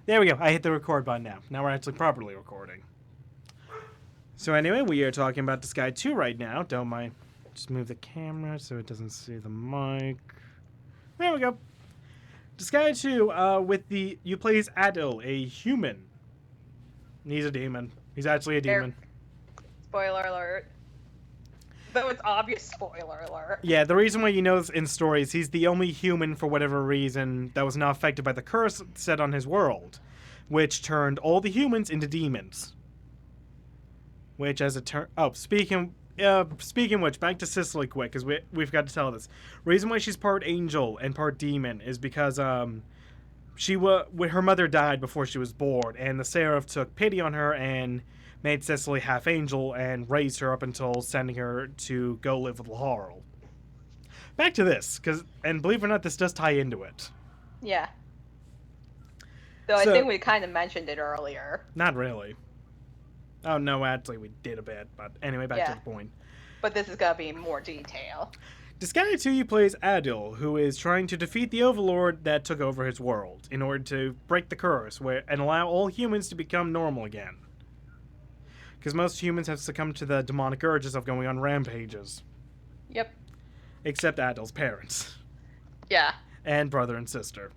There we go. I hit the record button now. Now we're actually properly recording. So anyway, we are talking about Disgaea 2 right now. Don't mind. Just move the camera so it doesn't see the mic. There we go. Disgaea 2, with the... You play as Adil, a human. He's a demon. He's actually a demon. Spoiler alert. Though it's obvious spoiler alert. Yeah, the reason why you know this in stories, he's the only human, for whatever reason, that was not affected by the curse set on his world, which turned all the humans into demons. Which, as it turned... Oh, speaking of which, back to Cicely quick, because we've got to tell this. Reason why she's part angel and part demon is because, her mother died before she was born, and the Seraph took pity on her and made Cicely half angel and raised her up until sending her to go live with Laharl. Back to this, and believe it or not, this does tie into it. Yeah. Though I think we kind of mentioned it earlier. Not really. Oh, no, actually we did a bit, but anyway, back to the point. But this is going to be in more detail. Disgaea 2 plays Adil, who is trying to defeat the Overlord that took over his world in order to break the curse and allow all humans to become normal again. Because most humans have succumbed to the demonic urges of going on rampages. Yep. Except Adil's parents. Yeah. And brother and sister.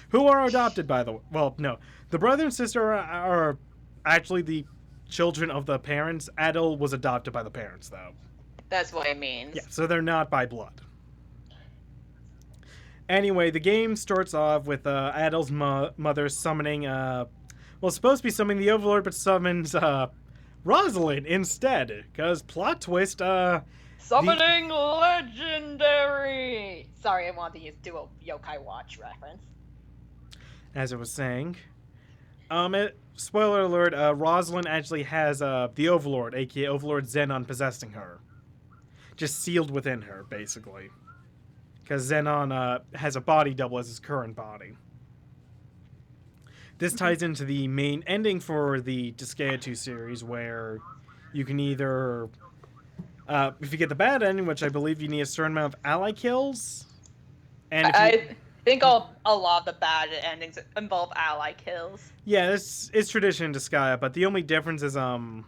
Who are adopted, by the way. Well, no. The brother and sister are actually the children of the parents. Adil was adopted by the parents, though. That's what it means. Yeah, so they're not by blood. Anyway, the game starts off with Adil's mother summoning, supposed to be summoning the Overlord, but summons, Rosalind instead. Because, plot twist, Summoning Legendary! Sorry, I wanted to do a Yokai Watch reference. As I was saying. Spoiler alert, Rosalind actually has, the Overlord, aka Overlord Xenon, possessing her. Just sealed within her, basically. Because Xenon, has a body double as his current body. This ties into the main ending for the Disgaea 2 series, where you can either... if you get the bad ending, which I believe you need a certain amount of ally kills... And I think a lot of the bad endings involve ally kills. Yeah, it's tradition in Disgaea, but the only difference is, and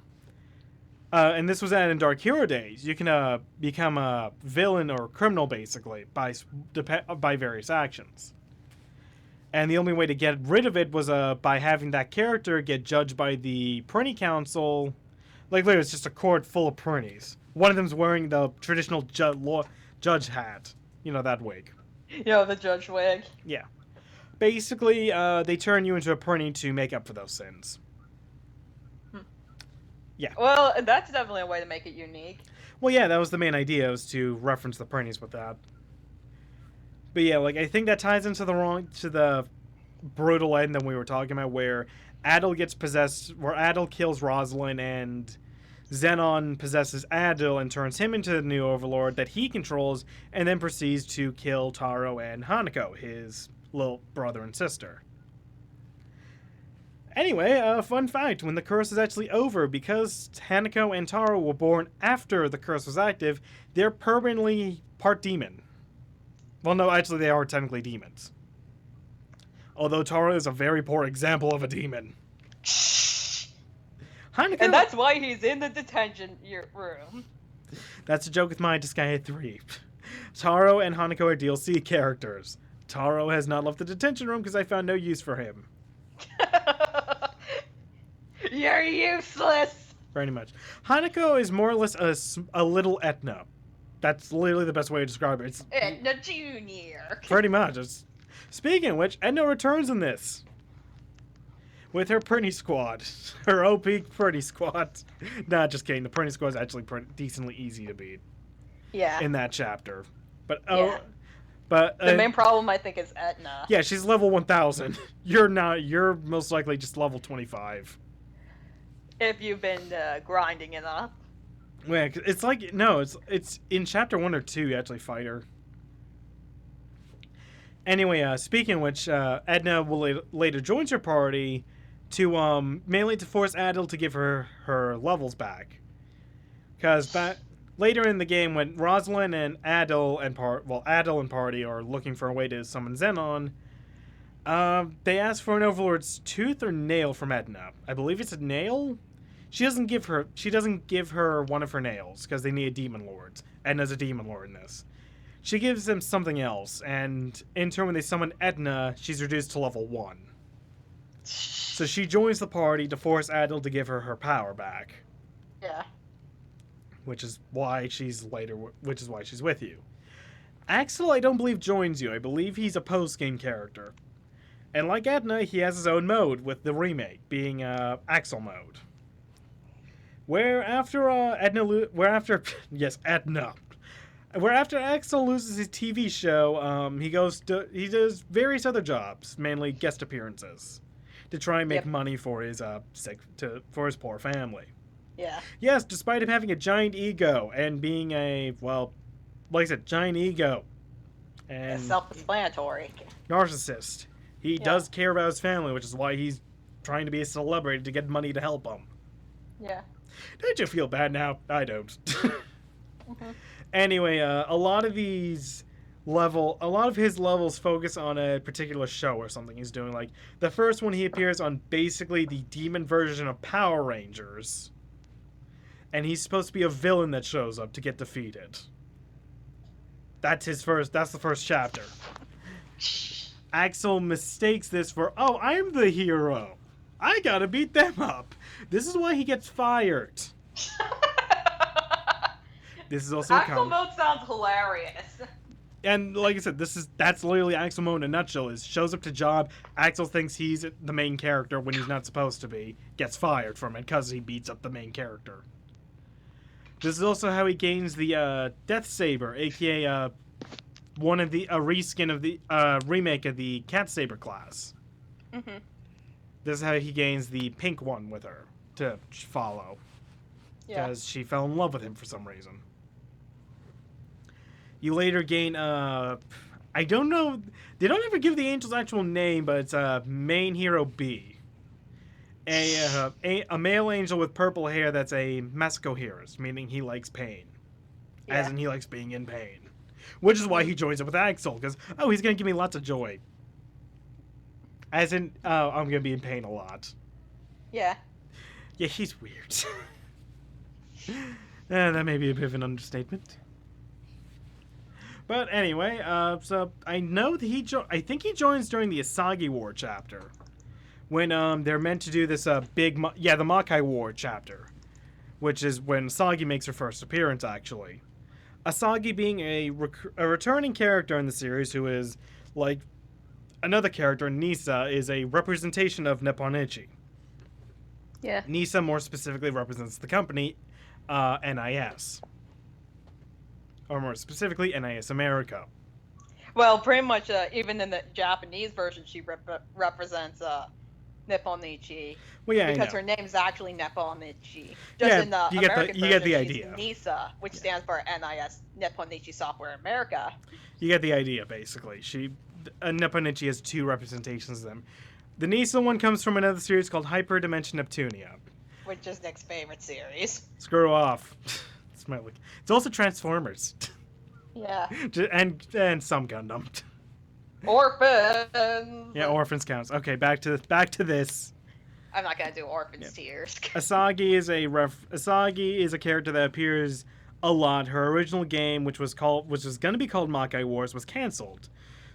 this was added in Dark Hero days, you can become a villain or criminal, basically, by various actions. And the only way to get rid of it was by having that character get judged by the Prinny Council. Like, literally, it's just a court full of Prinnies. One of them's wearing the traditional judge hat. You know, that wig. You know, the judge wig. Yeah. Basically, they turn you into a Prinny to make up for those sins. Yeah. Well, that's definitely a way to make it unique. Well, yeah, that was the main idea, was to reference the Prinnies with that. But yeah, like, I think that ties into the brutal end that we were talking about, where Adil gets possessed, where Adil kills Rosalind, and Xenon possesses Adil and turns him into the new Overlord that he controls, and then proceeds to kill Taro and Hanako, his little brother and sister. Anyway, fun fact, when the curse is actually over, because Hanako and Taro were born after the curse was active, they're permanently part demon. Well, no, actually they are technically demons. Although Taro is a very poor example of a demon. Hanako... And that's why he's in the detention room. That's a joke with my Disgaea 3. Taro and Hanako are DLC characters. Taro has not left the detention room because I found no use for him. You're useless! Pretty much. Hanako is more or less a little Etna. That's literally the best way to describe it. It's Etna Jr. Pretty much. Speaking of which, Etna returns in this. With her Prinny Squad. Her OP Prinny Squad. Nah, just kidding. The Prinny Squad is actually decently easy to beat. Yeah. In that chapter. But, yeah. But the main problem, I think, is Etna. Yeah, she's level 1000. You're not. You're most likely just level 25. If you've been grinding enough. Yeah, it's like, no, it's in chapter 1 or 2 you actually fight her. Anyway, speaking of which, Edna will later joins her party to, mainly to force Adil to give her levels back. Because later in the game, when Rosalind and Adil and party are looking for a way to summon Xenon, They ask for an Overlord's tooth or nail from Edna. I believe it's a nail. She doesn't give her one of her nails because they need a demon lord. Edna's a demon lord in this. She gives them something else, and in turn, when they summon Edna, she's reduced to level 1. So she joins the party to force Adil to give her power back. Yeah. Which is why she's with you. Axel, I don't believe joins you. I believe he's a post-game character. And like Edna, he has his own mode with the remake being Axel mode. Where after Edna, where after Axel loses his TV show, he does various other jobs, mainly guest appearances, to try and make money for his for his poor family. Yeah. Yes, despite him having a giant ego and being giant ego and self-explanatory narcissist, he does care about his family, which is why he's trying to be a celebrity to get money to help them. Yeah. Don't you feel bad now? I don't. Mm-hmm. Anyway, a lot of his levels focus on a particular show or something he's doing. Like, the first one, he appears on basically the demon version of Power Rangers. And he's supposed to be a villain that shows up to get defeated. That's the first chapter. Axel mistakes this for, oh, I'm the hero. I gotta beat them up. This is why he gets fired. This is also Axel mode sounds hilarious. And like I said, that's literally Axel mode in a nutshell. Is shows up to job, Axel thinks he's the main character when he's not supposed to be, gets fired from it because he beats up the main character. This is also how he gains the Death Saber, aka a reskin of the remake of the Cat Saber class. Mm-hmm. This is how he gains the pink one with her to follow. Because she fell in love with him for some reason. You later gain, I don't know, they don't ever give the angel's actual name, but it's main hero B. A male angel with purple hair that's a masochist, meaning he likes pain. As in he likes being in pain. Which is why he joins up with Axel, because, oh, he's going to give me lots of joy. As in, I'm going to be in pain a lot. Yeah. Yeah, he's weird. That may be a bit of an understatement. But anyway, so I know that I think he joins during the Asagi War chapter. When they're meant to do this the Makai War chapter. Which is when Asagi makes her first appearance, actually. Asagi being a returning character in the series who is, like another character, Nisa, is a representation of Nipponichi. Yeah. Nisa more specifically represents the company, NIS. Or more specifically, NIS America. Well, pretty much, even in the Japanese version, she represents Nipponichi. Well, yeah, because her name's actually Nipponichi. Just in the American version, the she's idea. NISA, which stands for NIS, Nipponichi Software America. You get the idea, basically. Nipponichi has two representations of them. The NISA one comes from another series called Hyperdimension Neptunia. Which is Nick's favorite series. Screw off. It's also Transformers. Yeah. and some Gundam. Orphans. Yeah, Orphans counts. Okay, back to this. I'm not gonna do Orphans tiers. Asagi is a character that appears a lot. Her original game, which was going to be called Makai Wars, was canceled.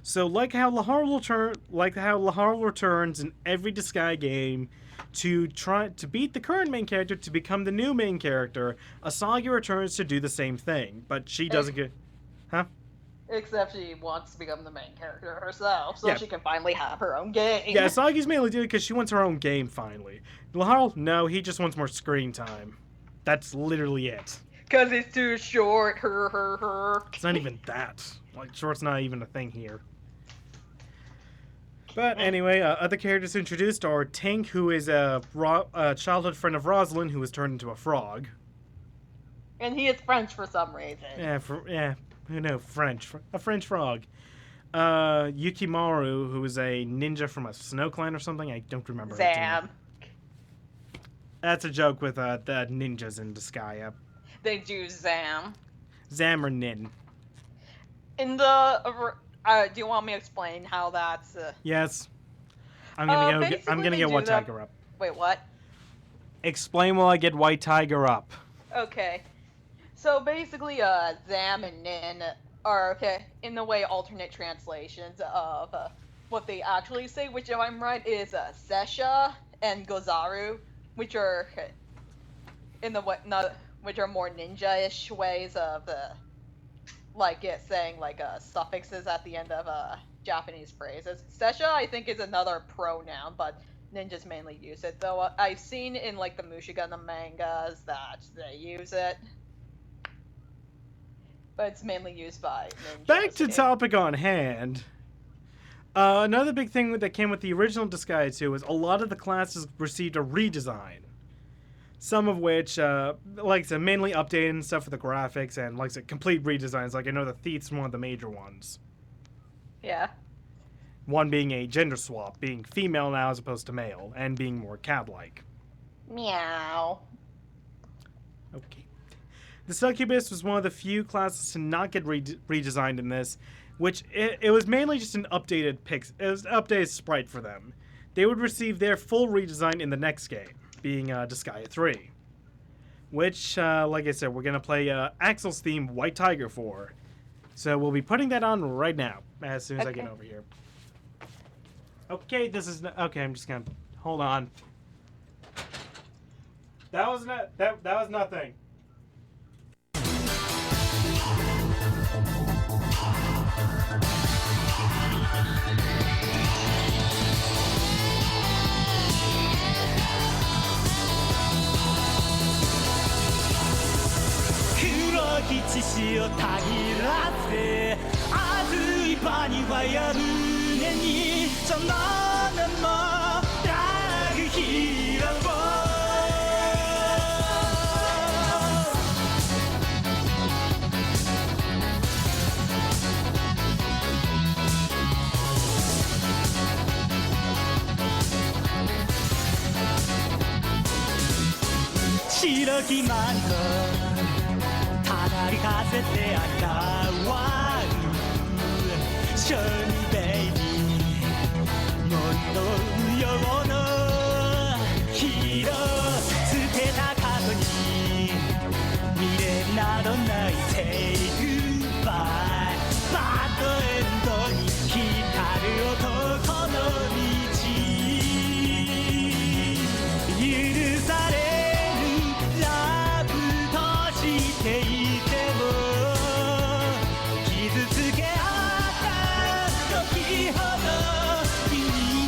So, like how Lahar returns in every Disgaea game to try to beat the current main character to become the new main character, Asagi returns to do the same thing, but she doesn't get, huh? Except she wants to become the main character herself, so she can finally have her own game. Yeah, Asagi's mainly doing it because she wants her own game finally. Lahar, no, he just wants more screen time. That's literally it. Because it's too short, her. It's not even that. Like, short's not even a thing here. But anyway, other characters introduced are Tink, who is a childhood friend of Rosalind, who was turned into a frog. And he is French for some reason. Yeah, who knows, a French frog. Yukimaru, who is a ninja from a snow clan or something, I don't remember. Zam. That's a joke with the ninjas in Disgaea. They do Zam. Zam or Nin. In the... do you want me to explain how that's... Yes. I'm gonna Basically, they get do White that- Tiger up. Wait, what? Explain while I get White Tiger up. Okay. So basically, Zam and Nin are, okay, in the way, alternate translations of what they actually say, which, if I'm right, is Sesha and Gozaru, which are in the way, not, which are more ninja-ish ways of like it saying like suffixes at the end of Japanese phrases. Sesha, I think, is another pronoun, but ninjas mainly use it. Though I've seen in like the Mushigundam mangas that they use it, but it's mainly used by ninjas. Back to topic on hand. Another big thing that came with the original Disgaea 2 was a lot of the classes received a redesign. Some of which, like I said, mainly updated and stuff for the graphics and, like I said, complete redesigns. Like, I know the Thief's one of the major ones. Yeah. One being a gender swap, being female now as opposed to male, and being more cat-like. Meow. Okay. The Succubus was one of the few classes to not get redesigned in this, which it was mainly just an updated it was an updated sprite for them. They would receive their full redesign in the next game, being Disgaea 3. Which, like I said, we're going to play Axel's theme, White Tiger, for. So we'll be putting that on right now, as soon as I get over here. Okay, this is... Okay, I'm just going to... Hold on. That was not... That was nothing.黒き血潮たぎらせ熱いパニファイア胸にその名もラグヒーロー白きマントたりかせて現るショーニベイビー問答無用のヒーロー捨てた過去に未練などない Say goodbye バッドエンドに光る男の道許されていても傷つけ合った時ほど君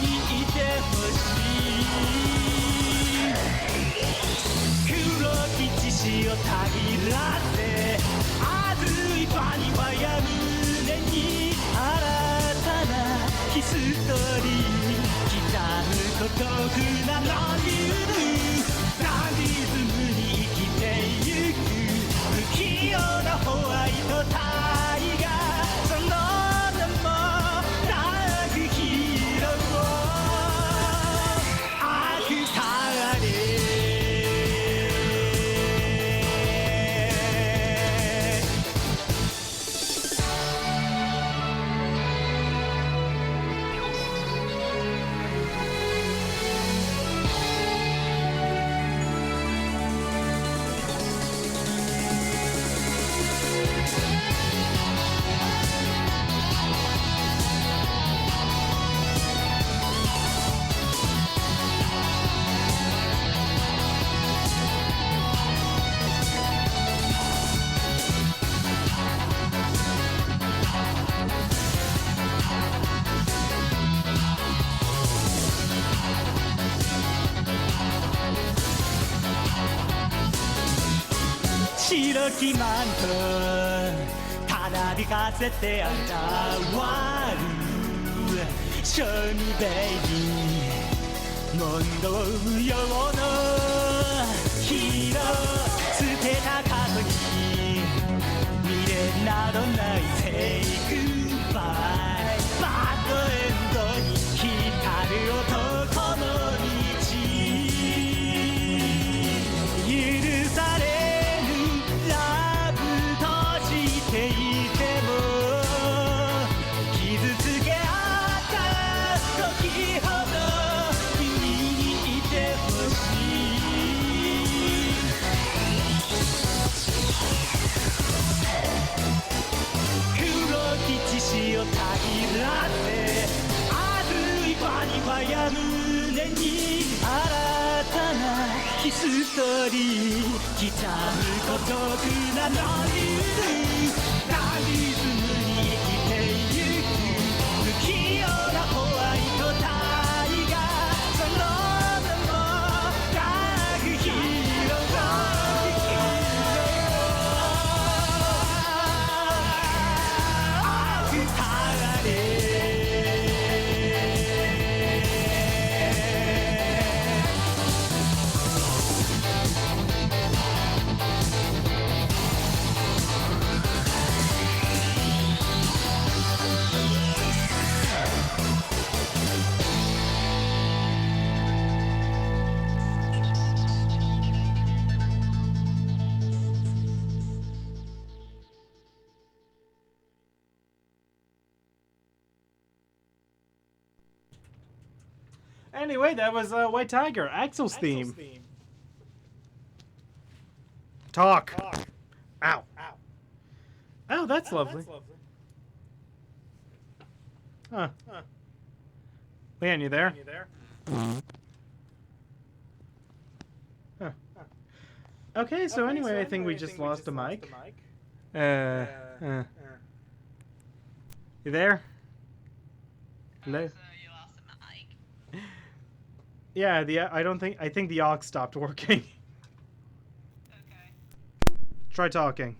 にいてほしい黒き血潮たぎらせ熱いパニファイア胸に新たなヒストリー刻む孤独なノリルダンディズムに生きてゆく不器用なホワイトタイガーその名もラグヒーロー悪たれ白きマントたなびかせて現るショーニベイビー問答無用のヒーロー捨てた過去に未練などない Say goodbye バッドエンドに光る男の道許されていても傷つけ合った時ほど人刻む孤独なノリリズムに生きてゆく不器用なホワイトタイガーその名もダークヒーロー悪鋼Anyway, that was White Tiger, Axel's theme. Talk. Ow. Oh, that's lovely. Huh. Leanne, you there? Huh. Okay, so anyway, I think we just lost a mic. You there? Hello? You lost the mic. Yeah, I think the aux stopped working. Okay. Try talking.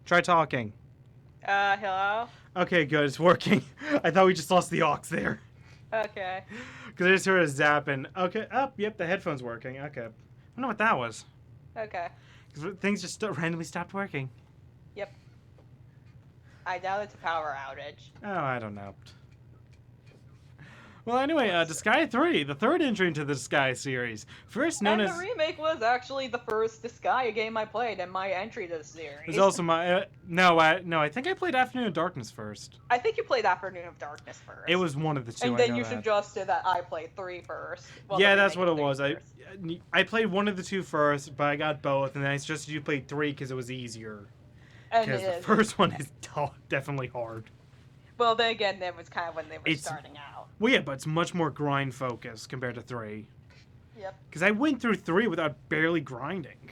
Try talking. Hello? Okay, good, it's working. I thought we just lost the aux there. Okay. Because I just heard a zap and... Okay, yep, the headphone's working. Okay. I don't know what that was. Okay. Because things just randomly stopped working. Yep. I doubt it's a power outage. Oh, I don't know. Well, anyway, Disgaea 3, the third entry into the Disgaea series. First known And as... the remake was actually the first Disgaea game I played and my entry to the series. It was also my... No, I think I played Afternoon of Darkness first. I think you played Afternoon of Darkness first. It was one of the two, And I then know you that. suggested that I play 3 first. Well, Yeah, the that's remake what it of was. 3 first. I played one of the two first, but I got both, and then I suggested you play 3 because it was easier. And Because it the is. first one is definitely hard. Well, then again, that was kind of when they were It's- starting out. Well, yeah, but it's much more grind focused compared to 3. Yep. Because I went through 3 without barely grinding.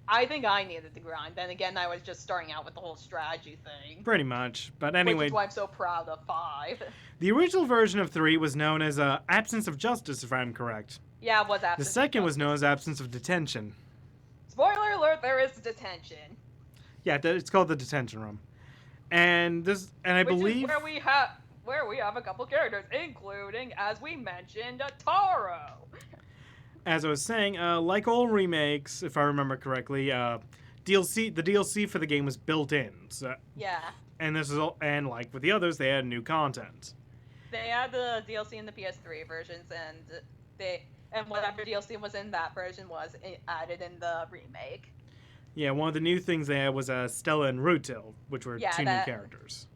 I think I needed to grind. Then again, I was just starting out with the whole strategy thing. Pretty much. But Which anyway, is why I'm so proud of 5. the original version of 3 was known as Absence of Justice, if I'm correct. Yeah, it was The Absence of second was Justice. known as Absence of Detention. Spoiler alert, there is detention. Yeah, it's called the Detention Room. And I Which believe... is where we have a couple characters, including, as we mentioned, Taro. As I was saying, like all remakes, if I remember correctly, the DLC for the game was built in. So, Yeah. and and like with the others, they had new content. They had the DLC in the PS3 versions, and whatever DLC was in that version was added in the remake. Yeah, one of the new things they had was Stella and Rutil, which were Yeah, two new characters.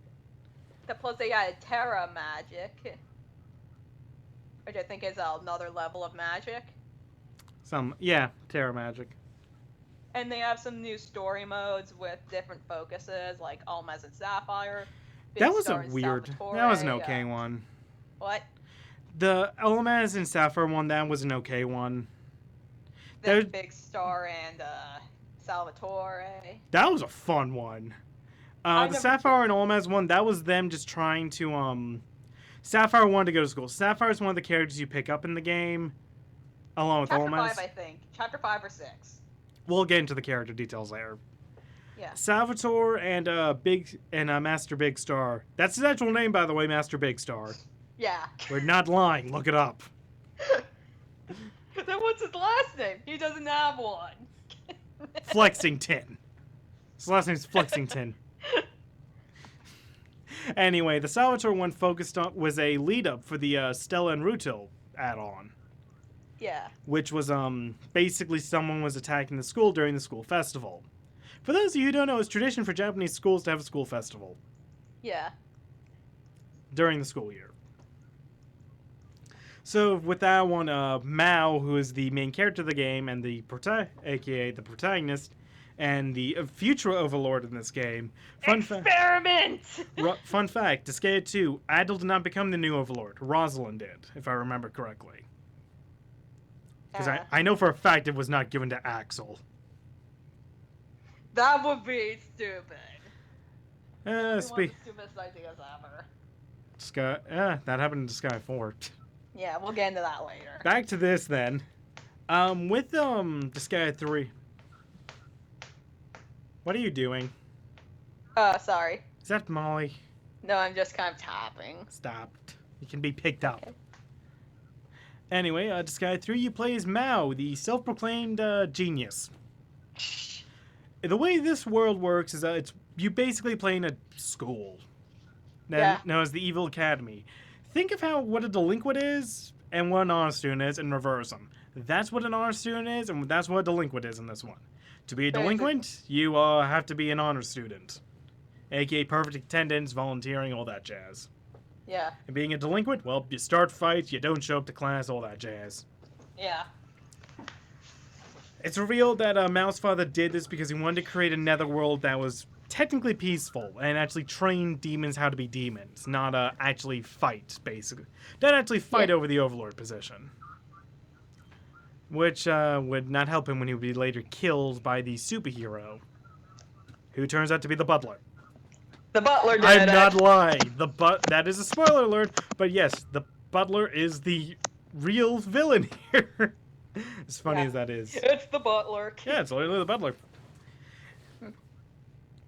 Plus they added Terra Magic, which I think is another level of magic. Terra Magic. And they have some new story modes with different focuses, like Almaz and Sapphire. That was Star a and weird. Salvatore, That was an okay one. What? The Almaz and Sapphire one, that was an okay one. The There's- Big Star and Salvatore. That was a fun one. I The never Sapphire and Almaz one, that was them just trying to, Sapphire wanted to go to school. Sapphire is one of the characters you pick up in the game, along with Chapter Almaz. 5, I think. Chapter 5 or 6. We'll get into the character details later. Yeah. Salvatore and Master Big Star. That's his actual name, by the way, Master Big Star. Yeah. We're not lying. Look it up. Then what's his last name? He doesn't have one. Flexington. His last name's Flexington. Anyway, the Salvatore one was a lead up for the Stella and Rutil add-on, Yeah. which was basically someone was attacking the school during the school festival. For those of you who don't know, it's tradition for Japanese schools to have a school festival Yeah. during the school year. So with that one, Mao, who is the main character of the game and aka the protagonist, and the future overlord in this game. Fun fact, Disgaea 2, Adil did not become the new overlord. Rosalind did, if I remember correctly. Because I know for a fact it was not given to Axel. That would be stupid. One of the Speak. stupidest ideas ever. Sky. That happened in Sky 4. Yeah, we'll get into that later. Back to this then. With Disgaea 3. What are you doing? Sorry. Is that Molly? No, I'm just kind of tapping. Stopped. You can be picked up. Anyway, Disgaea 3, you play as Mao, the self-proclaimed genius. The way this world works is that you basically play in a school. Known as the Evil Academy. Think of what a delinquent is and what an honor student is and reverse them. That's what an honor student is and that's what a delinquent is in this one. To be a delinquent, you have to be an honor student. AKA perfect attendance, volunteering, all that jazz. Yeah. And being a delinquent, well, you start fights, you don't show up to class, all that jazz. Yeah. It's revealed that Mao's father did this because he wanted to create a netherworld that was technically peaceful and actually train demons how to be demons, not actually fight, basically. Don't actually fight over the Overlord position. Which would not help him when he would be later killed by the superhero, who turns out to be the butler. The butler did I'm not lying. That is a spoiler alert, but yes, the butler is the real villain here. As funny as that is. It's the butler. Yeah, it's literally the butler.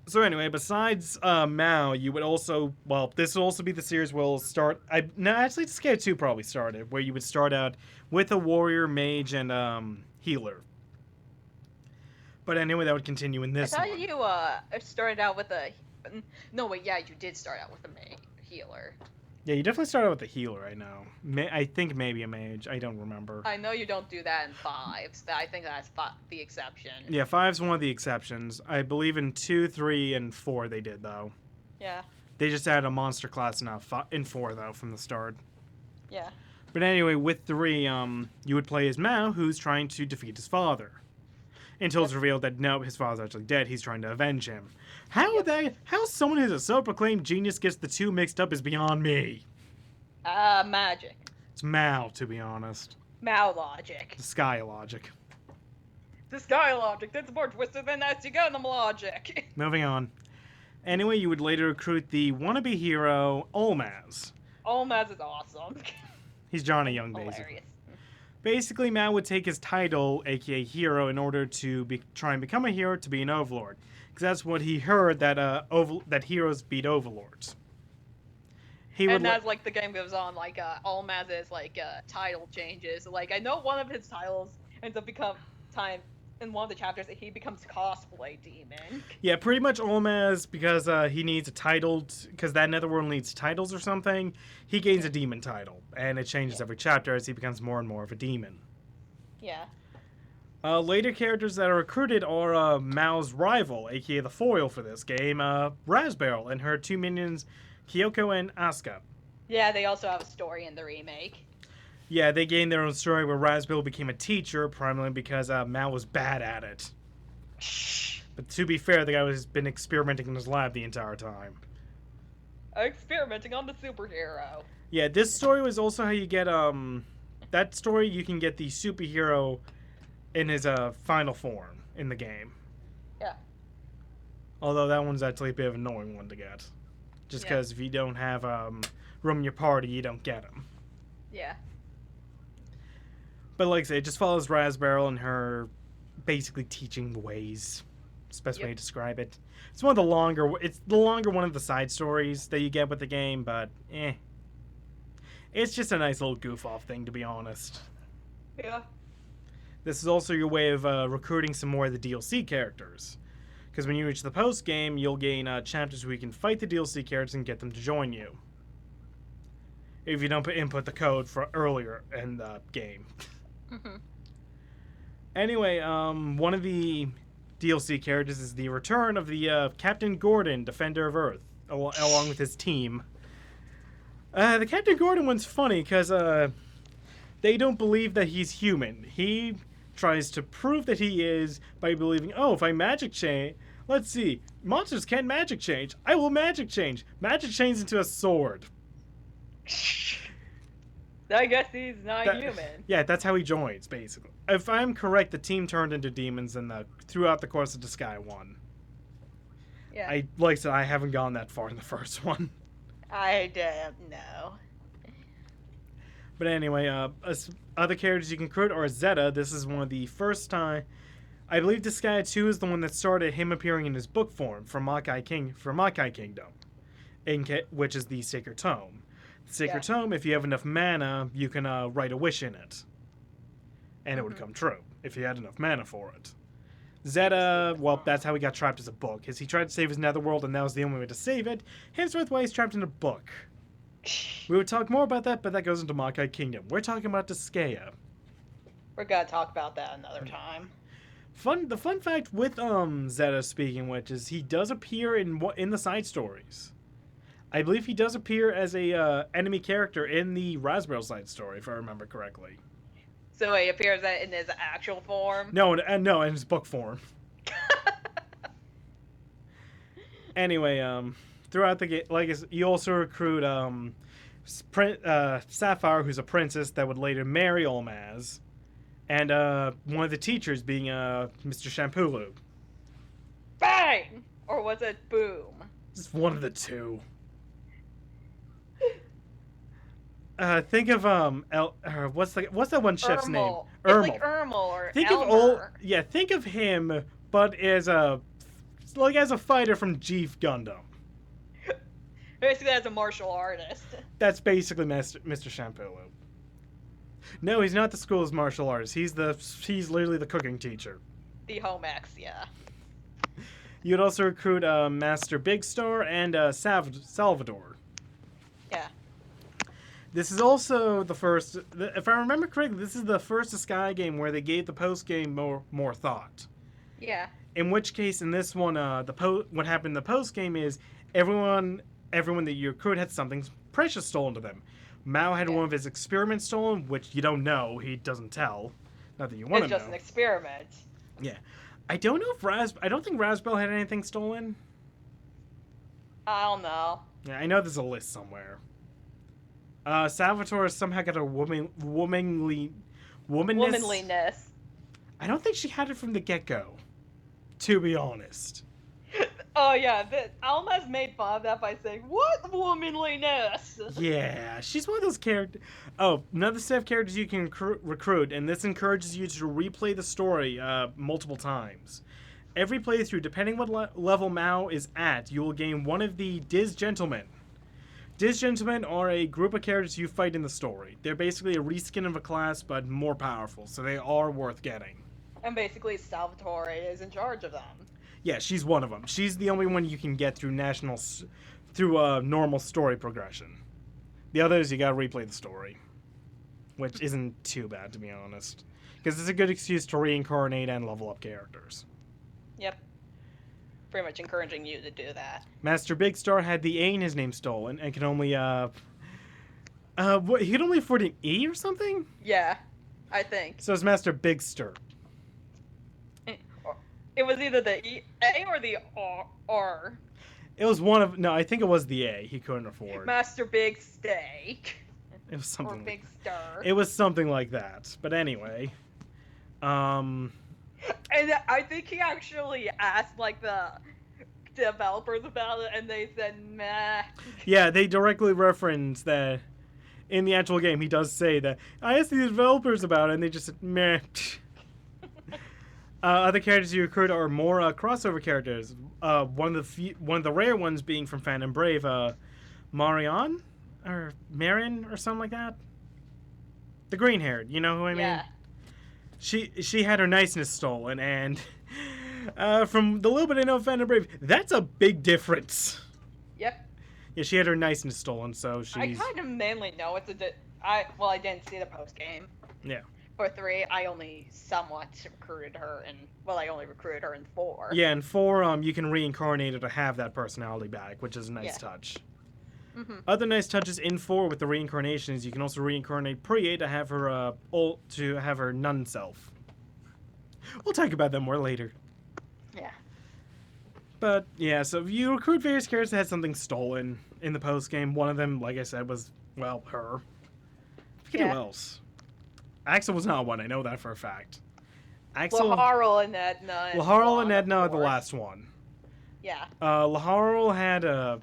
So anyway, besides Mao, you would also, well, this will also be the series we'll start, actually Disgaea 2 probably started, where you would start out with a warrior, mage, and healer. But anyway, that would continue in this I thought one. you started out with a... No, wait, yeah, you did start out with a healer. Yeah, you definitely start out with a healer, I know. I think maybe a mage, I don't remember. I know you don't do that in 5s. I think that's the exception. Yeah, 5's one of the exceptions. I believe in 2, 3, and 4 they did, though. Yeah. They just added a monster class in 4, though, from the start. Yeah. But anyway, with 3, you would play as Mao, who's trying to defeat his father. Until it's revealed that no, his father's actually dead, he's trying to avenge him. How someone who's a self-proclaimed genius gets the two mixed up is beyond me. Magic. It's Mao, to be honest. Mao logic. The Sky logic. The Sky logic, that's more twisted than Gundam logic. Moving on. Anyway, you would later recruit the wannabe hero, Olmaz. Olmaz is awesome. He's Johnny Young, basically. Hilarious. Basically, Mao would take his title, aka hero, in order to try and become a hero to be an overlord. Because that's what he heard, that heroes beat overlords. And as like the game goes on, like Olmaz's title changes. Like I know one of his titles ends up in one of the chapters he becomes cosplay demon. Yeah, pretty much Olmaz, because he needs a title, because that netherworld needs titles or something, he gains a demon title, and it changes every chapter as he becomes more and more of a demon. Yeah. Later characters that are recruited are Mao's rival, aka the foil for this game, Raspberry, and her two minions, Kyoko and Asuka. Yeah, they also have a story in the remake. Yeah, they gained their own story where Raspberry became a teacher, primarily because Mao was bad at it. But to be fair, the guy has been experimenting in his lab the entire time. Experimenting on the superhero. Yeah, this story was also how you get, that story you can get the superhero in his final form in the game. Yeah. Although that one's actually a bit of an annoying one to get. Just because if you don't have room in your party, you don't get him. Yeah. But like I say, it just follows Raspberry and her basically teaching the ways. It's the best way to describe it. It's the longer one of the side stories that you get with the game, but it's just a nice little goof-off thing, to be honest. Yeah. This is also your way of recruiting some more of the DLC characters. Because when you reach the post-game, you'll gain chapters where you can fight the DLC characters and get them to join you. If you don't input the code for earlier in the game. Mm-hmm. Anyway, one of the DLC characters is the return of the Captain Gordon, Defender of Earth, along with his team. The Captain Gordon one's funny because they don't believe that he's human. He tries to prove that he is by believing, oh, if I magic change, let's see, monsters can't magic change. I will magic change. Magic change into a sword. I guess he's not That- human. Yeah, that's how he joins, basically. If I'm correct, the team turned into demons throughout the course of Disgaea 1. Yeah. Like I said, I haven't gone that far in the first one. I don't know. But anyway, other characters you can recruit are Zeta. This is one of the first time. I believe Disgaea 2 is the one that started him appearing in his book form for Makai Kingdom, which is the Sacred Tome. The Sacred Tome, if you have enough mana, you can write a wish in it. And it would come true, if you had enough mana for it. Zeta, well, that's how he got trapped as a book, because he tried to save his netherworld, and that was the only way to save it. Henceforth, why he's trapped in a book. We would talk more about that, but that goes into Makai Kingdom. We're talking about Disgaea. We're gonna talk about that another time. The fun fact with Zeta, speaking which, is he does appear in the side stories. I believe he does appear as a enemy character in the Raspberry side story, if I remember correctly. So he appears in his actual form. No, in his book form. Anyway, throughout the game, like you also recruit Sapphire, who's a princess that would later marry Olmaz, and one of the teachers being Mr. Shampulu. Bang! Or was it boom? Just one of the two. Think of what's that one chef's name? It's like Ermel or Think Elmer. think of him, but as a fighter from Jeef Gundam. Basically, as a martial artist. That's basically Mr. Shampulu. No, he's not the school's martial artist. He's literally the cooking teacher. The home ex, yeah. You'd also recruit Master Big Star and Salvador. Yeah. This is also the first, if I remember correctly, this is the first Disgaea game where they gave the post game more thought. Yeah. In which case, in this one, what happened in the post game is everyone that you recruit had something precious stolen to them. Mao had one of his experiments stolen, which you don't know. He doesn't tell. Not that you want to know. It's just an experiment. Yeah. I don't know if I don't think Raspberry had anything stolen. I don't know. Yeah, I know there's a list somewhere. Salvatore somehow got a womanliness. Womanliness. I don't think she had it from the get-go, to be honest. Oh yeah, Almas made fun of that by saying, "What womanliness?" Yeah, she's one of those characters. Oh, another set of characters you can recruit, and this encourages you to replay the story multiple times. Every playthrough, depending what level Mao is at, you will gain one of the Diz Gentlemen. Diz Gentlemen are a group of characters you fight in the story. They're basically a reskin of a class, but more powerful, so they are worth getting. And basically, Salvatore is in charge of them. Yeah, she's one of them. She's the only one you can get through normal story progression. The others, you gotta replay the story, which isn't too bad, to be honest, because it's a good excuse to reincarnate and level up characters. Yep. Pretty much encouraging you to do that. Master Big Star had the A in his name stolen and can only he could only afford an E or something. Yeah, I think. So it's Master Big Star. It was either the A or the R. It was one of I think it was the A. He couldn't afford. Master Big Steak. It was something. Or Big Star. It was something like that. But anyway, And I think he actually asked like the developers about it, and they said meh. Yeah, they directly reference that in the actual game. He does say that I asked the developers about it, and they just said meh. Other characters you recruit are more crossover characters. One of the rare ones being from Phantom Brave, Marion or Marin or something like that. The green haired, you know who I mean? Yeah. She had her niceness stolen, and from the little bit I know of Phantom Brave, that's a big difference. Yep. Yeah, she had her niceness stolen, so she's. I kind of mainly know it's I didn't see the post game. Yeah. For 3, I only somewhat recruited her, I only recruited her in 4. Yeah, in 4, you can reincarnate her to have that personality back, which is a nice touch. Mm-hmm. Other nice touches in 4 with the reincarnation is you can also reincarnate Priya to have her nun self. We'll talk about that more later. Yeah. But yeah, so you recruit various characters that had something stolen in the post game. One of them, like I said, was her. forget Yeah. who else. Axel was not one. I know that for a fact. Axel, Laharl and Edna. Laharl and Vaughn, Edna of are the course. last one. Yeah. Laharl had a.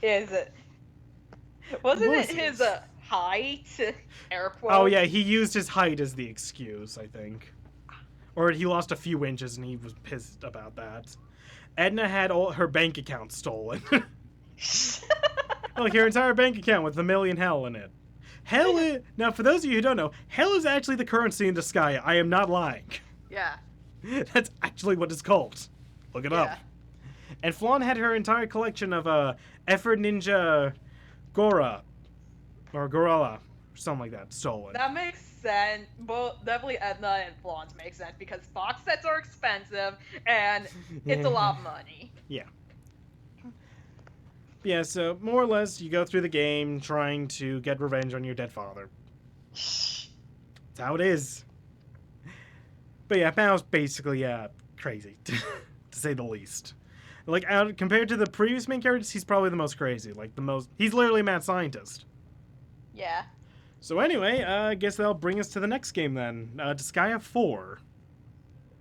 Is it? Wasn't What it was his his? height? Air quotes. Oh yeah, he used his height as the excuse, I think. Or he lost a few inches and he was pissed about that. Edna had all her bank account stolen. Like her entire bank account with $1 million hell in it. Hell is, now for those of you who don't know, hell is actually the currency in Disgaea. I am not lying. Yeah. That's actually what it's called. Look it up. Yeah. And Flan had her entire collection of Effort Ninja Gora or Gorilla, or something like that, stolen. That makes sense. Both definitely Edna and Flaunt make sense because box sets are expensive and it's a lot of money. Yeah. Yeah, so more or less you go through the game trying to get revenge on your dead father. That's how it is. But yeah, Mao's basically crazy, to say the least. Like compared to the previous main characters, he's probably the most crazy. Like he's literally a mad scientist. Yeah. So anyway, I guess that'll bring us to the next game then, Disgaea 4.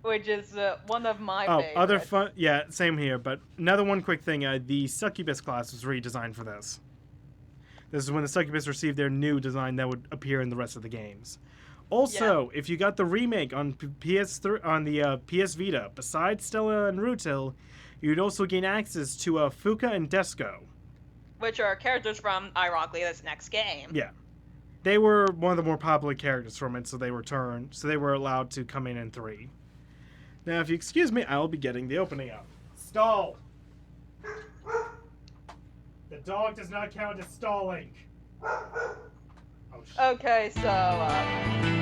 Which is one of my Oh, favorites. other fun. Yeah, same here. But another one quick thing: the Succubus class was redesigned for this. This is when the Succubus received their new design that would appear in the rest of the games. Also, if you got the remake on PS3 on the PS Vita, besides Stella and Rutil, you'd also gain access to Fuka and Desco. Which are characters from, ironically, this next game. Yeah, they were one of the more popular characters from it, so they were allowed to come in 3. Now, if you excuse me, I'll be getting the opening up. Stall! The dog does not count as stalling. Oh, shit. Okay, so,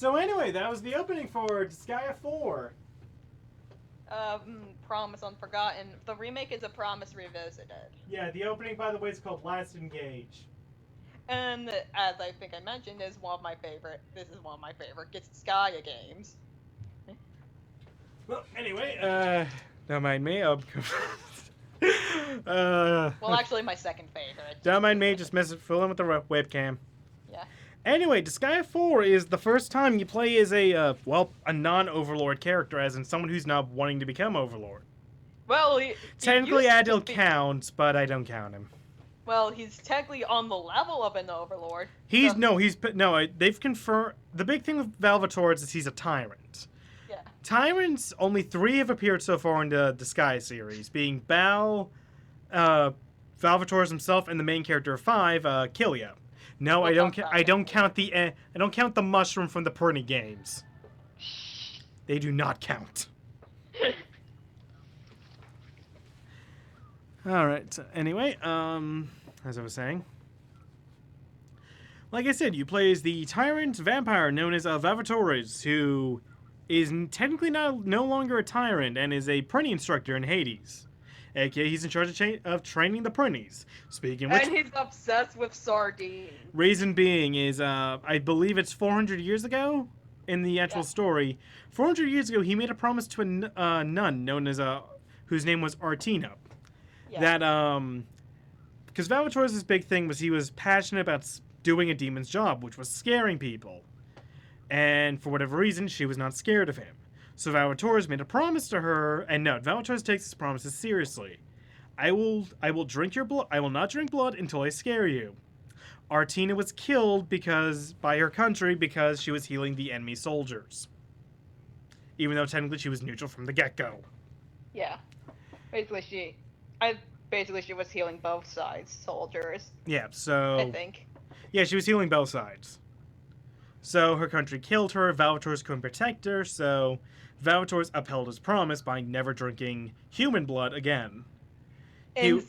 So anyway, that was the opening for Disgaea 4. Promise Unforgotten. The remake is A Promise Revisited. Yeah, the opening, by the way, is called Last Engage. And as I think I mentioned, is one of my favorite. This is one of my favorite Disgaea games. Well, anyway, don't mind me. Well, actually, my second favorite. Don't mind me, just fooling with the webcam. Yeah. Anyway, Disgaea 4 is the first time you play as a non-Overlord character, as in someone who's not wanting to become Overlord. Well, Technically, used to Adil be- counts, but I don't count him. Well, he's technically on the level of an Overlord. They've confirmed, the big thing with Valvators is he's a tyrant. Yeah. Tyrants, only 3 have appeared so far in the Disgaea series, being Bal, Valvators himself, and the main character of 5, Killia. No, I don't count the mushroom from the Perny games. They do not count. All right. So anyway, as I was saying, like I said, you play as the tyrant vampire known as Valvatores, who is technically no longer a tyrant and is a Perny instructor in Hades. AKA, he's in charge of training the Pernies. Speaking of which, And he's obsessed with sardines. reason being is, I believe it's 400 years ago in the actual story. 400 years ago, he made a promise to a nun known as whose name was Artina. Yeah. That because Valvators' big thing was he was passionate about doing a demon's job, which was scaring people, and for whatever reason, she was not scared of him. So Valvators made a promise to her, and no, Valvators takes his promises seriously. I will drink your blood. I will not drink blood until I scare you. Artina was killed by her country because she was healing the enemy soldiers, even though technically she was neutral from the get-go. Yeah. Basically, she was healing both sides, soldiers. Yeah, so I think. Yeah, she was healing both sides. So her country killed her, Valvators couldn't protect her, so Valvators upheld his promise by never drinking human blood again. In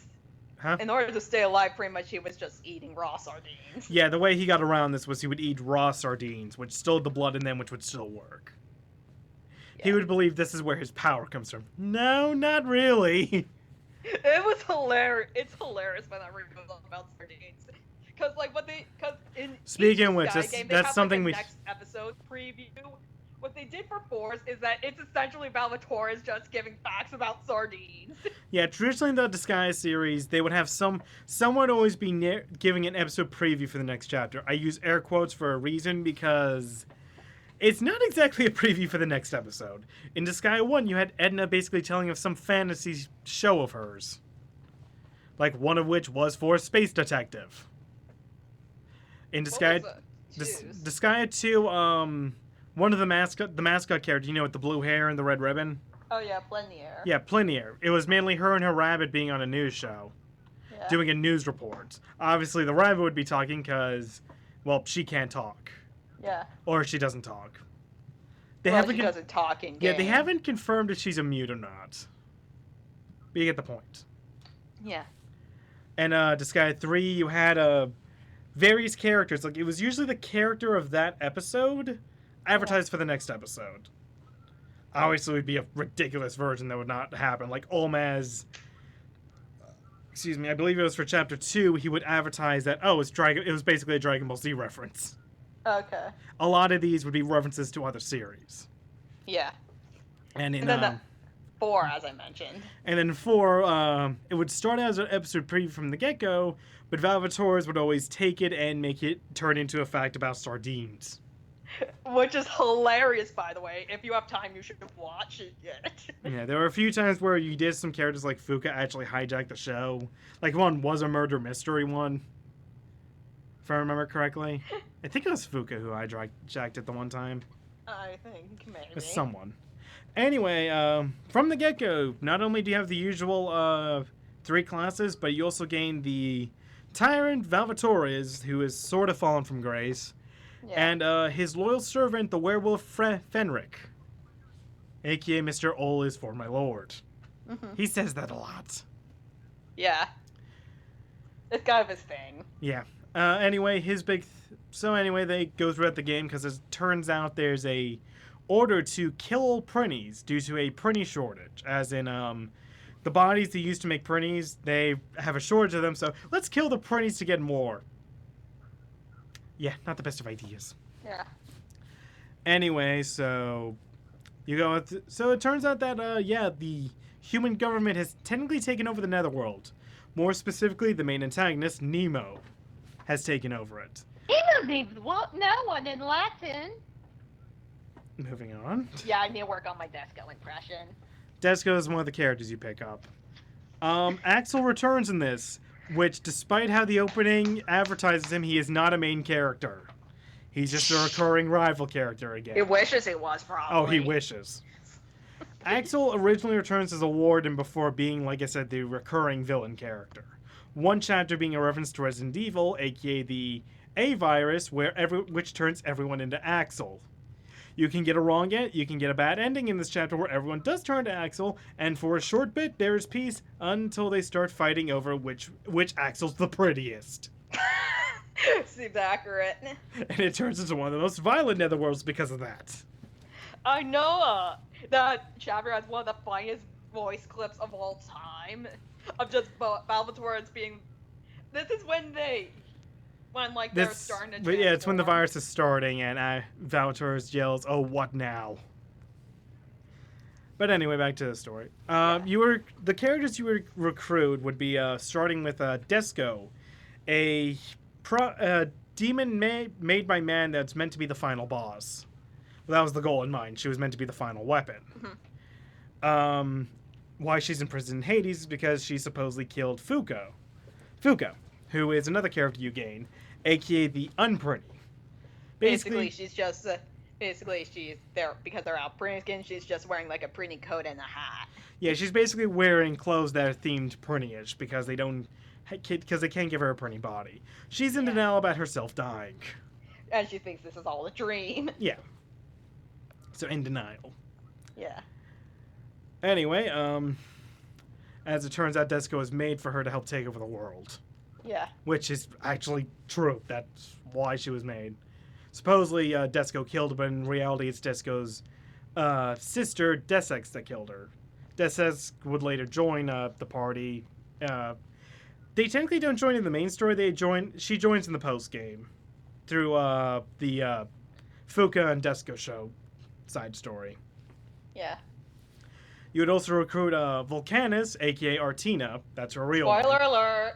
Huh? In order to stay alive, pretty much he was just eating raw sardines. Yeah, the way he got around this was he would eat raw sardines, which stowed the blood in them, which would still work. Yeah. He would believe this is where his power comes from. No, not really. It was hilarious. It's hilarious when I read about sardines. Because in Speaking each of which, Disgaea game, they that's have, something a we... next episode preview. What they did for Force is that it's essentially Valvatores just giving facts about sardines. Yeah, traditionally in the Disgaea series, they would have someone would always be giving an episode preview for the next chapter. I use air quotes for a reason because it's not exactly a preview for the next episode. In Disgaea 1, you had Edna basically telling of some fantasy show of hers. Like one of which was for Space Detective. In Disgaea, Disgaea 2, one of the mascot character, you know, with the blue hair and the red ribbon? Oh yeah, Plenier. Yeah, Plenier. It was mainly her and her rabbit being on a news show. Yeah. Doing a news report. Obviously, the rabbit would be talking because, well, she can't talk. Yeah. Or she doesn't talk. She doesn't talk in game. Yeah, they haven't confirmed if she's a mute or not. But you get the point. Yeah. And Disgaea 3, you had various characters. Like, it was usually the character of that episode advertised for the next episode. Obviously, it would be a ridiculous version that would not happen. Like, Olmaz... Excuse me, I believe it was for Chapter 2, he would advertise that, it was basically a Dragon Ball Z reference. Okay. A lot of these would be references to other series. Yeah. And then 4, as I mentioned. And then 4, it would start out as an episode preview from the get-go, but Valvatores would always take it and make it turn into a fact about sardines. Which is hilarious, by the way. If you have time, you should watch it. Yeah, there were a few times where you did some characters like Fuka actually hijack the show. Like, one was a murder mystery one, if I remember correctly. I think it was Fuka who hijacked it the one time. I think, maybe. It was someone. Anyway, from the get-go, not only do you have the usual 3 classes, but you also gain the Tyrant Valvatores, who is sort of fallen from grace, and his loyal servant, the werewolf Fenric, a.k.a. Mr. All is for my lord. Mm-hmm. He says that a lot. Yeah. It's kind of his thing. Yeah. Anyway, so anyway, they go throughout the game because it turns out there's a order to kill prinnies due to a prinny shortage. As in, the bodies they use to make prinnies, they have a shortage of them. So let's kill the prinnies to get more. Yeah, not the best of ideas. Yeah. Anyway, so you go. So it turns out that the human government has technically taken over the Netherworld. More specifically, the main antagonist, Nemo, has taken over it. Even means what? No one in Latin. Moving on. Yeah, I need to work on my Desco impression. Desco is one of the characters you pick up. Axel returns in this, which, despite how the opening advertises him, he is not a main character. He's just a recurring rival character again. He wishes he was, probably. Oh, he wishes. Axel originally returns as a warden before being, like I said, the recurring villain character. One chapter being a reference to Resident Evil, aka the A virus, which turns everyone into Axel. You can get you can get a bad ending in this chapter where everyone does turn to Axel, and for a short bit there is peace until they start fighting over which Axel's the prettiest. Seems accurate. And it turns into one of the most violent netherworlds because of that. I know that chapter has one of the finest voice clips of all time. Of just Salvatore's being. This is when they're starting to. But yeah, it's when the transform. virus is starting, and Valtor's yells, "Oh, what now?" But anyway, back to the story. The characters you would recruit would be starting with Desco, a demon made by man that's meant to be the final boss. Well, that was the goal in mind. She was meant to be the final weapon. Mm-hmm. Why she's in prison in Hades is because she supposedly killed Fuko, who is another character you gain, aka the Unpretty. Basically, she's just she's there because they're out skin. She's just wearing like a pretty coat and a hat. Yeah, she's basically wearing clothes that are themed prettyish because they can't give her a pretty body. She's in denial about herself dying. And she thinks this is all a dream. Yeah. So in denial. Yeah. Anyway, as it turns out, Desco is made for her to help take over the world. Yeah. Which is actually true. That's why she was made. Supposedly, Desco killed her, but in reality, it's Desco's sister, Desex, that killed her. Desex would later join the party. They technically don't join in the main story. She joins in the post game through the Fuka and Desco show side story. Yeah. You would also recruit Volcanus, aka Artina. That's her real Spoiler name. alert.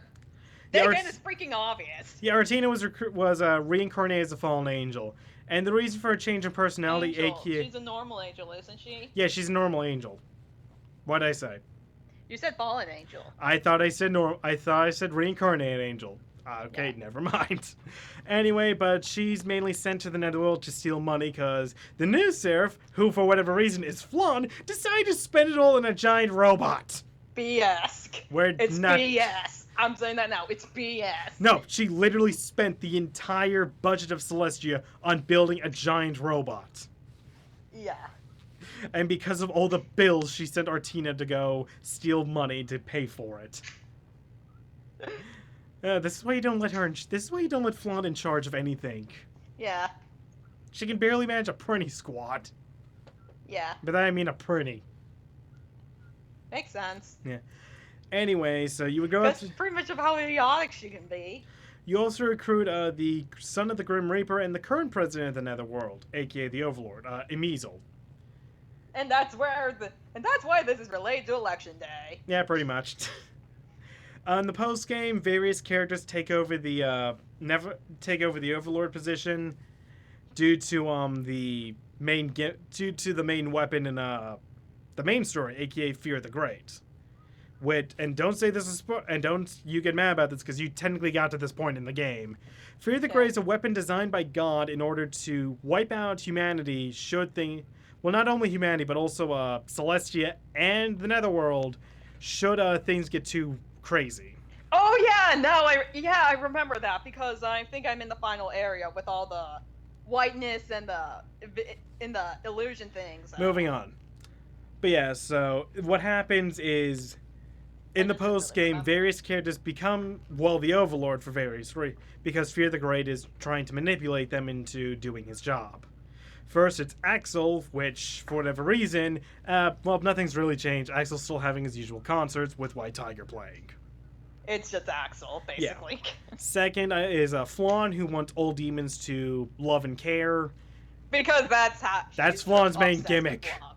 Yeah, Again, it's freaking obvious. Yeah, Artina was reincarnated as a fallen angel, and the reason for a change in personality, Angel. aka She's a normal angel, isn't she? yeah, she's a normal angel. What did I say? You said fallen angel. I thought I said reincarnated angel. Okay, Yeah. never mind. Anyway, but she's mainly sent to the Netherworld to steal money because the new Seraph, who for whatever reason is Flan, decided to spend it all in a giant robot. BS. It's BS. I'm saying that now. It's BS. No, she literally spent the entire budget of Celestia on building a giant robot. Yeah. And because of all the bills, she sent Artina to go steal money to pay for it. This is why you don't let Flan in charge of anything. Yeah. She can barely manage a prinny squad. Yeah. By that I mean a prinny. Makes sense. Yeah. Anyway, so you would go out That's pretty much of how idiotic she can be. You also recruit the son of the Grim Reaper and the current president of the Netherworld, aka the Overlord, Emizel. And that's why this is related to Election Day. Yeah, pretty much. In the post game, various characters take over the Overlord position due to the main weapon in the main story, aka Fear the Great. Don't you get mad about this because you technically got to this point in the game. Fear the Great is a weapon designed by God in order to wipe out humanity not only humanity but also Celestia and the Netherworld should things get too crazy. Oh yeah, I remember that because I think I'm in the final area with all the whiteness and the illusion things. Moving on. But yeah, so what happens is in the just didn't really post game, remember. various characters become, well, the Overlord for various reasons, because Fear the Great is trying to manipulate them into doing his job. First, it's Axel, which, for whatever reason, well, nothing's really changed. Axel's still having his usual concerts with White Tiger playing. It's just Axel, basically. Second is Flawn, who wants all demons to love and care. Because that's how. That's she's Flawn's main obsessed with gimmick. love.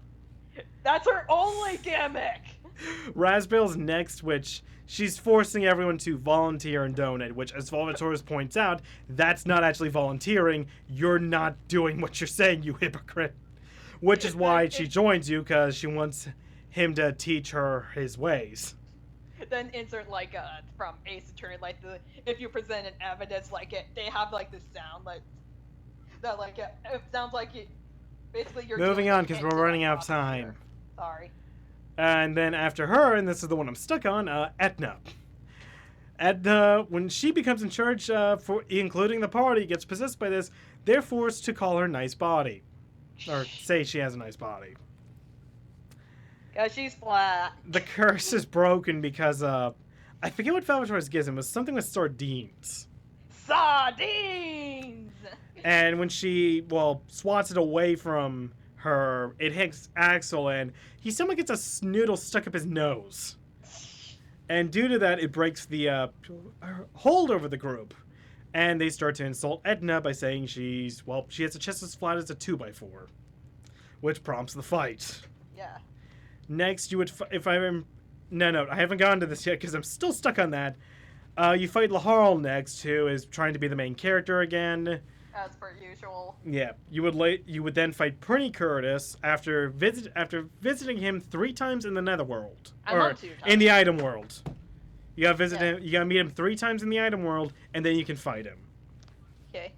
That's her only gimmick. Raspberry's next, which she's forcing everyone to volunteer and donate, which, as Volvatoris points out, that's not actually volunteering. You're not doing what you're saying, you hypocrite. Which is why she joins you, because she wants him to teach her his ways. Then insert like from Ace Attorney, like if you present an evidence, like they have like this sound like that, like it sounds like it. Basically, you're Moving doing on, an because we're anti- running out of prosecutor. time. Sorry. And then after her, and this is the one I'm stuck on, Etna. Etna, when she becomes in charge, for including the party, gets possessed by this, they're forced to call her nice body. Or say she has a nice body. Cause she's flat. The curse is broken because, I forget what Salvatore's gives him. It was something with sardines. Sardines. And when she, well, swats it away from her, it hits Axel, and he somehow gets a noodle stuck up his nose. And due to that, it breaks the hold over the group. And they start to insult Etna by saying she has a chest as flat as a 2x4. Which prompts the fight. Yeah. Next, you would, no, I haven't gotten to this yet because I'm still stuck on that. You fight Laharl next, who is trying to be the main character again. As per usual. Yeah, you would then fight Prinny Curtis after visiting him 3 times in the Netherworld, or 2 times. in the Item World. You gotta visit Yeah. him. You gotta meet him 3 times in the Item World, and then you can fight him. Okay.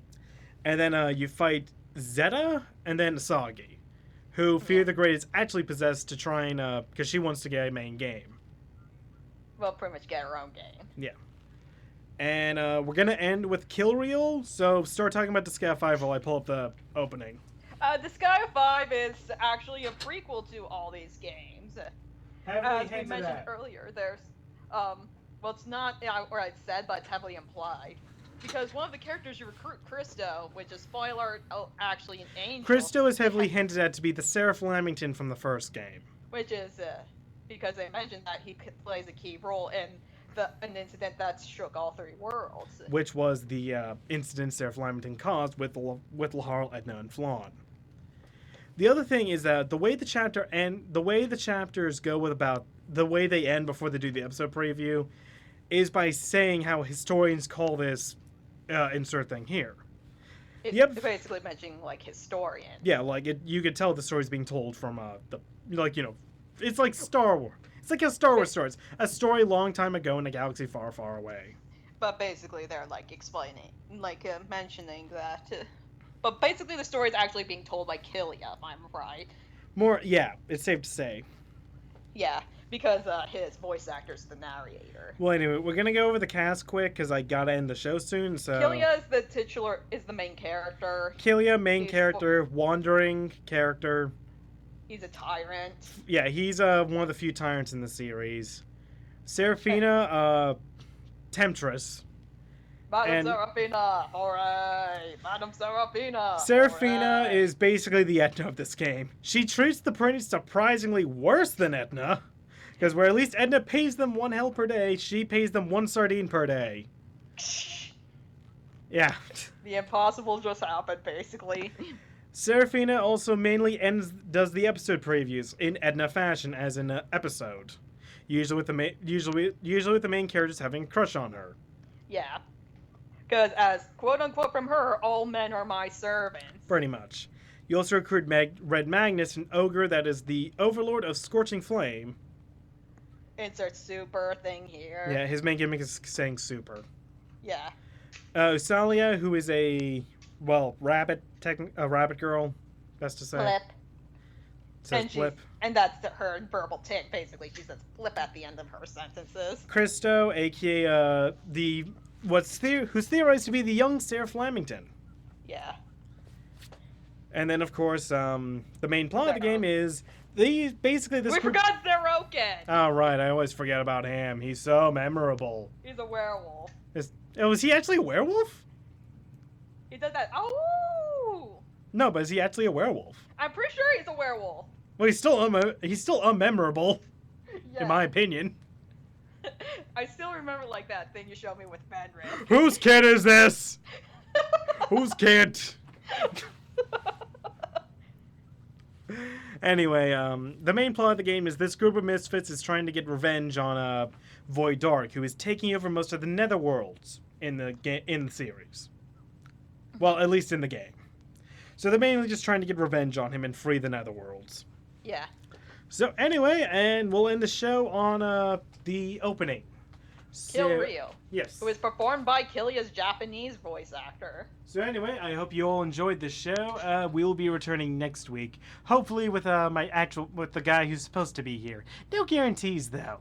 And then you fight Zeta and then Asagi, who Fear the Great is actually possessed to try and because she wants to get a main game. Well, pretty much get her own game. Yeah. And we're gonna end with Kill Reel, so start talking about Disgaea 5 while I pull up the opening. Disgaea 5 is actually a prequel to all these games. As we mentioned earlier, there's, well, it's not outright said, but it's heavily implied. Because one of the characters you recruit, Christo, which is spoiler, actually an angel. Christo is heavily hinted at to be the Seraph Lamington from the first game. Which is, because they mentioned that he plays a key role in an incident that shook all 3 worlds. Which was the incident Seraph Lamington caused with Laharl, Etna, and Flawn. The other thing is that the way the chapters go with about the way they end before they do the episode preview is by saying how historians call this insert thing here. It's basically mentioning like historian. Yeah, like you could tell the story's being told from it's like Star Wars. It's like a Star Wars story. It's a story long time ago in a galaxy far, far away. But basically, they're like explaining, like mentioning that. But basically, the story is actually being told by Killia, if I'm right. Yeah, it's safe to say. Yeah, because his voice actor's the narrator. Well, anyway, we're gonna go over the cast quick because I gotta end the show soon. So Killia is the main character. Killia, main character, wandering character. He's a tyrant. Yeah, he's one of the few tyrants in the series. Seraphina, temptress. Madam Seraphina, hooray! Madam Seraphina. Seraphina hooray. is basically the Etna of this game. She treats the Prince surprisingly worse than Etna, because where at least Etna pays them 1 hell per day, she pays them 1 sardine per day. Yeah. The impossible just happened, basically. Seraphina also mainly does the episode previews in Edna fashion, as in an episode, usually with the main characters having a crush on her. Yeah, because as quote unquote from her, all men are my servants. Pretty much. You also recruit Red Magnus, an ogre that is the overlord of Scorching Flame. Insert super thing here. Yeah, his main gimmick is saying super. Yeah. Usalia, who is a rabbit girl, best to say. Flip. Says flip. And that's her verbal tick, basically. She says flip at the end of her sentences. Christo, aka who's theorized to be the young Seraph Lamington. Yeah. And then, of course, the main plot of the game is Basically this We group... forgot Zeroken. Oh, right, I always forget about him. He's so memorable. He's a werewolf. Was he actually a werewolf? He does that. Oh! No, but is he actually a werewolf? I'm pretty sure he's a werewolf. Well, he's still unmemorable, Yeah. in my opinion. I still remember like that thing you showed me with Fenrir. Whose kid is this? Whose kid? Anyway, the main plot of the game is this group of misfits is trying to get revenge on Void Dark, who is taking over most of the Netherworlds in the series. Well, at least in the game. So they're mainly just trying to get revenge on him and free the Netherworlds. Yeah. So anyway, and we'll end the show on the opening. Kill Rio. Yes. Who is performed by Killia's Japanese voice actor. So anyway, I hope you all enjoyed this show. We will be returning next week, hopefully with with the guy who's supposed to be here. No guarantees though.